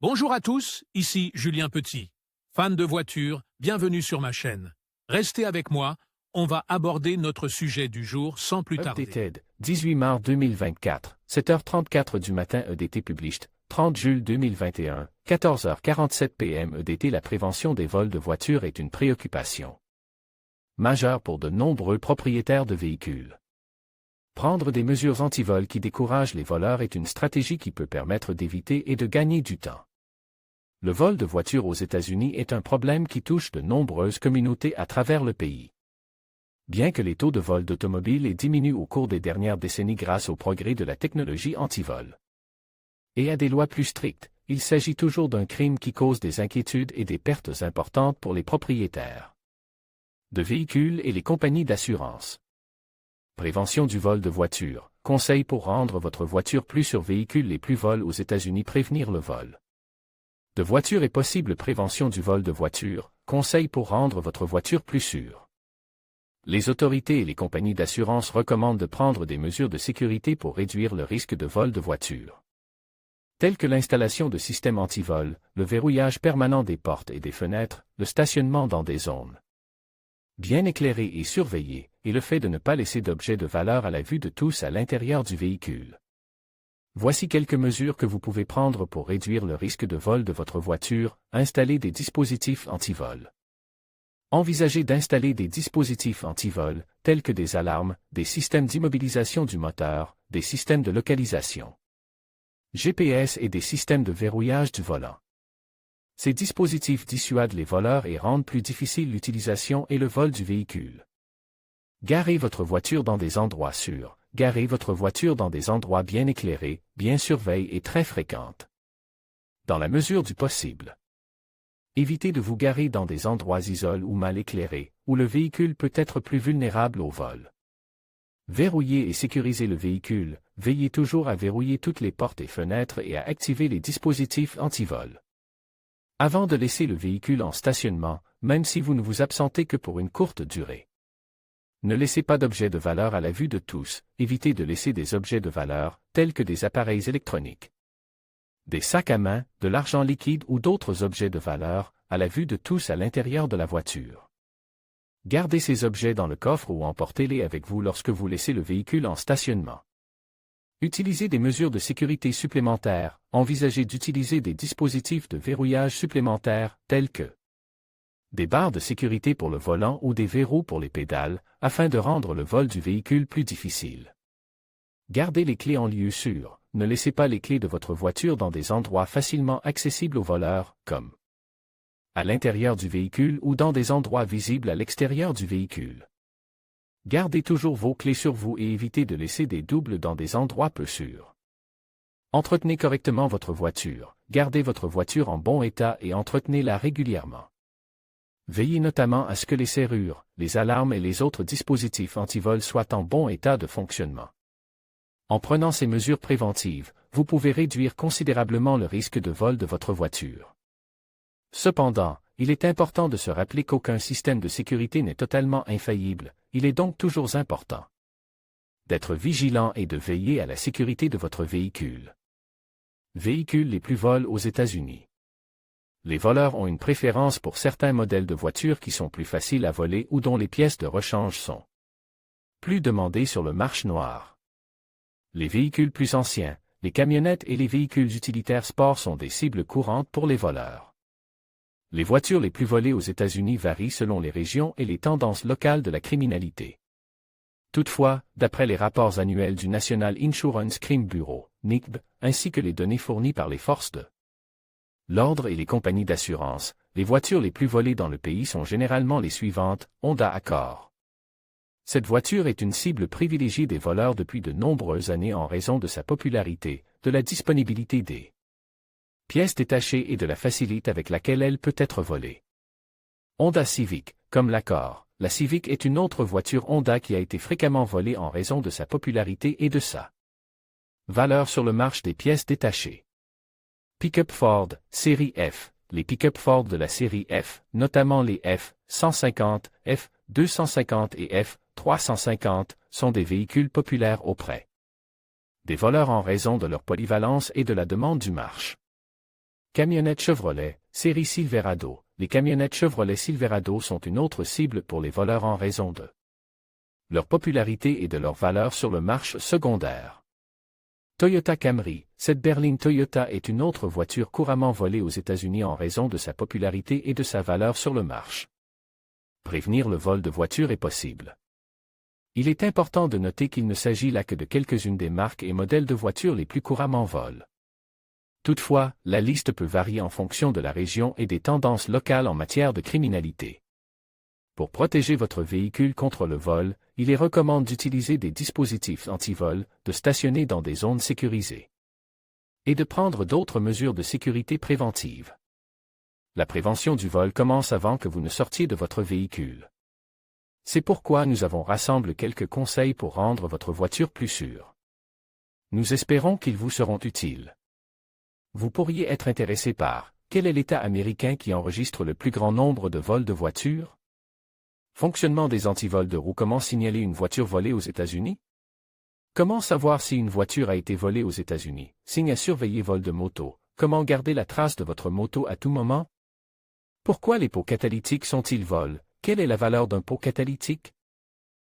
Bonjour à tous, ici Julien Petit. Fan de voitures, bienvenue sur ma chaîne. Restez avec moi, on va aborder notre sujet du jour sans plus tarder. Updated, 18 mars 2024, 7h34 du matin EDT Published, 30 juillet 2021, 14h47 PM EDT. La prévention des vols de voitures est une préoccupation majeure pour de nombreux propriétaires de véhicules. Prendre des mesures anti-vol qui découragent les voleurs est une stratégie qui peut permettre d'éviter et de gagner du temps. Le vol de voitures aux États-Unis est un problème qui touche de nombreuses communautés à travers le pays. Bien que les taux de vol d'automobiles aient diminué au cours des dernières décennies grâce au progrès de la technologie anti-vol et à des lois plus strictes, il s'agit toujours d'un crime qui cause des inquiétudes et des pertes importantes pour les propriétaires de véhicules et les compagnies d'assurance. Prévention du vol de voitures, conseils pour rendre votre voiture plus sûre. Véhicules les plus vols aux États-Unis. Prévenir le vol de voiture est possible. Prévention du vol de voiture, conseils pour rendre votre voiture plus sûre. Les autorités et les compagnies d'assurance recommandent de prendre des mesures de sécurité pour réduire le risque de vol de voiture, telles que l'installation de systèmes anti-vol, le verrouillage permanent des portes et des fenêtres, le stationnement dans des zones bien éclairées et surveillées, et le fait de ne pas laisser d'objets de valeur à la vue de tous à l'intérieur du véhicule. Voici quelques mesures que vous pouvez prendre pour réduire le risque de vol de votre voiture. Installer des dispositifs anti-vol. Envisagez d'installer des dispositifs anti-vol, tels que des alarmes, des systèmes d'immobilisation du moteur, des systèmes de localisation GPS et des systèmes de verrouillage du volant. Ces dispositifs dissuadent les voleurs et rendent plus difficile l'utilisation et le vol du véhicule. Garez votre voiture dans des endroits sûrs. Garez votre voiture dans des endroits bien éclairés, bien surveillés et très fréquentes, dans la mesure du possible. Évitez de vous garer dans des endroits isolés ou mal éclairés, où le véhicule peut être plus vulnérable au vol. Verrouillez et sécurisez le véhicule. Veillez toujours à verrouiller toutes les portes et fenêtres et à activer les dispositifs anti-vol avant de laisser le véhicule en stationnement, même si vous ne vous absentez que pour une courte durée. Ne laissez pas d'objets de valeur à la vue de tous. Évitez de laisser des objets de valeur, tels que des appareils électroniques, des sacs à main, de l'argent liquide ou d'autres objets de valeur, à la vue de tous à l'intérieur de la voiture. Gardez ces objets dans le coffre ou emportez-les avec vous lorsque vous laissez le véhicule en stationnement. Utilisez des mesures de sécurité supplémentaires. Envisagez d'utiliser des dispositifs de verrouillage supplémentaires, tels que des barres de sécurité pour le volant ou des verrous pour les pédales, afin de rendre le vol du véhicule plus difficile. Gardez les clés en lieu sûr. Ne laissez pas les clés de votre voiture dans des endroits facilement accessibles aux voleurs, comme à l'intérieur du véhicule ou dans des endroits visibles à l'extérieur du véhicule. Gardez toujours vos clés sur vous et évitez de laisser des doubles dans des endroits peu sûrs. Entretenez correctement votre voiture. Gardez votre voiture en bon état et entretenez-la régulièrement. Veillez notamment à ce que les serrures, les alarmes et les autres dispositifs anti-vol soient en bon état de fonctionnement. En prenant ces mesures préventives, vous pouvez réduire considérablement le risque de vol de votre voiture. Cependant, il est important de se rappeler qu'aucun système de sécurité n'est totalement infaillible. Il est donc toujours important d'être vigilant et de veiller à la sécurité de votre véhicule. Véhicules les plus volés aux États-Unis. Les voleurs ont une préférence pour certains modèles de voitures qui sont plus faciles à voler ou dont les pièces de rechange sont plus demandées sur le marché noir. Les véhicules plus anciens, les camionnettes et les véhicules utilitaires sport sont des cibles courantes pour les voleurs. Les voitures les plus volées aux États-Unis varient selon les régions et les tendances locales de la criminalité. Toutefois, d'après les rapports annuels du National Insurance Crime Bureau, NICB, ainsi que les données fournies par les forces de l'ordre et les compagnies d'assurance, les voitures les plus volées dans le pays sont généralement les suivantes: Honda Accord. Cette voiture est une cible privilégiée des voleurs depuis de nombreuses années en raison de sa popularité, de la disponibilité des pièces détachées et de la facilité avec laquelle elle peut être volée. Honda Civic, comme l'Accord, la Civic est une autre voiture Honda qui a été fréquemment volée en raison de sa popularité et de sa valeur sur le marché des pièces détachées. Pick-up Ford, série F. Les pick-up Ford de la série F, notamment les F-150, F-250 et F-350, sont des véhicules populaires auprès des voleurs en raison de leur polyvalence et de la demande du marché. Camionnettes Chevrolet, série Silverado. Les camionnettes Chevrolet Silverado sont une autre cible pour les voleurs en raison de leur popularité et de leur valeur sur le marché secondaire. Toyota Camry. Cette berline Toyota est une autre voiture couramment volée aux États-Unis en raison de sa popularité et de sa valeur sur le marché. Prévenir le vol de voitures est possible. Il est important de noter qu'il ne s'agit là que de quelques-unes des marques et modèles de voitures les plus couramment volées. Toutefois, la liste peut varier en fonction de la région et des tendances locales en matière de criminalité. Pour protéger votre véhicule contre le vol, il est recommandé d'utiliser des dispositifs anti-vol, de stationner dans des zones sécurisées et de prendre d'autres mesures de sécurité préventives. La prévention du vol commence avant que vous ne sortiez de votre véhicule. C'est pourquoi nous avons rassemblé quelques conseils pour rendre votre voiture plus sûre. Nous espérons qu'ils vous seront utiles. Vous pourriez être intéressé par: quel est l'État américain qui enregistre le plus grand nombre de vols de voitures? Fonctionnement des antivols de roues. Comment signaler une voiture volée aux États-Unis? Comment savoir si une voiture a été volée aux États-Unis? Signes à surveiller. Vol de moto. Comment garder la trace de votre moto à tout moment? Pourquoi les pots catalytiques sont-ils volés? Quelle est la valeur d'un pot catalytique?